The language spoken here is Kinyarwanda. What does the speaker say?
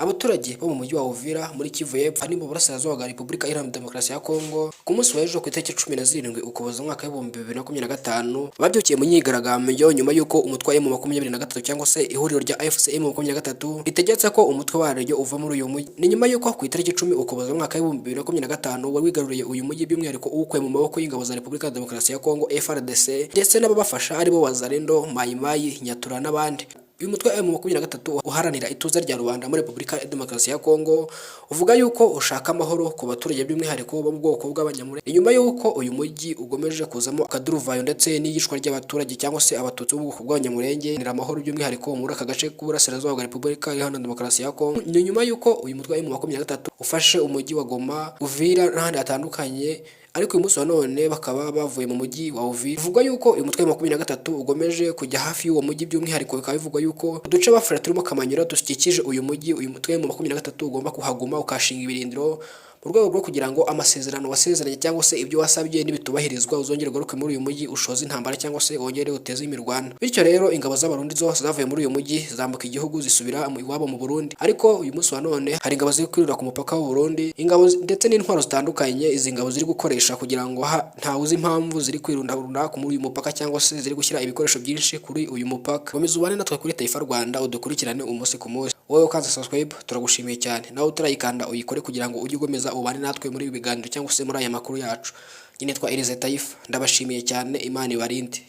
Abaturage bo mu mujyi wa Uvira muri Kivu y'Epfo ari mu burasirazuba bwa Repubulika Iharanira Demokarasi ya Kongo ku munsi w'ejo ku itariki 17 Ukuboza umwaka wa 2025 babyukiye mu myigaragambyo nyuma y'uko umutwe wa M23 cyangwa se ihuriro rya AFC M23 ritegetse ko umutwe waryo uva muri uyu mujyi. Ni nyuma y'uko ku itariki 10 Ukuboza umwaka wa 2025 wari wigaruriye uyu mujyi by'umwihariko uwukuye mu maboko y'ingabo za Repubulika ya Demokarasi ya Kongo FARDC ndetse n'ababafasha ari bo Wazalendo, Mai Mai, Nyatura n'abandi. Uyu mutwe M23 uharanira ituze rya rubanda muri Repubulika ya Demokarasi ya Kongo uvuga yuko ushaka amahoro ku baturage by'umwihariko bo mu bwoko bw'abanyamure. Inyuma y'uko uyu mujyi ugomeje kuzamo akaduruvayo ndetse n'iyicwa ry'abaturage cyangwa se abatutsi b'ubwoko bw'abanyamurenge ni amahoro by'umwihariko muri aka gace k'uburasirazuba bwa Repubulika Iharanira Demokarasi ya Kongo. Ni nyuma y'uko uyu mutwe M23 ufashe umujyi wa Goma, Uvira n'ahandi hatandukanye, ariko uyu munsi wa none bakaba bavuye mu mujyi wa Uvira. Bivugwa yuko uyu mutwe wa 23 ugomeje kujya hafi y'uwo mujyi by'umwihariko, bikaba bivugwa yuko uduce bafara turimo Kamanyura dukikije uyu mujyi, uyu mutwe wa 23 ugomba kuhaguma ukashinga ibirindiro mu rwego rwo kugira ngo amasezerano wasezeranye cyangwa se ibyo wasabye nibitubahirizwa uzongere ugaruke muri uyu mujyi ushoze intambara cyangwa se wongere uteze imirwano. Bityo rero ingabo z'abarundi zose zavuye muri uyu mujyi zambuka igihugu zisubira iwabo mu Burundi, ariko uyu munsi wa none hari ingabo ziri kwirira ku mupaka w'u Burundi, ingabo ndetse n'intwaro zitandukanye izi ngabo ziri gukoresha kugira ngo ntawuzi impamvu ziri kwirunda ku muri uyu mupaka cyangwa se ziri gushyira ibikoresho byinshi kuri uyu mupaka. Komeza ubane natwe kuri Taifa Rwanda udukurikirane umunsi ku munsi. Wowe ukanze subscribe turagushimiye cyane, nawe utarayikanda uyikore kugira ngo ujye ugomeza ubane natwe muri ibi biganiro cyangwa se muri aya makuru yacu. Nyine twa Elize Taifa, ndabashimiye cyane, Imana ibarinde.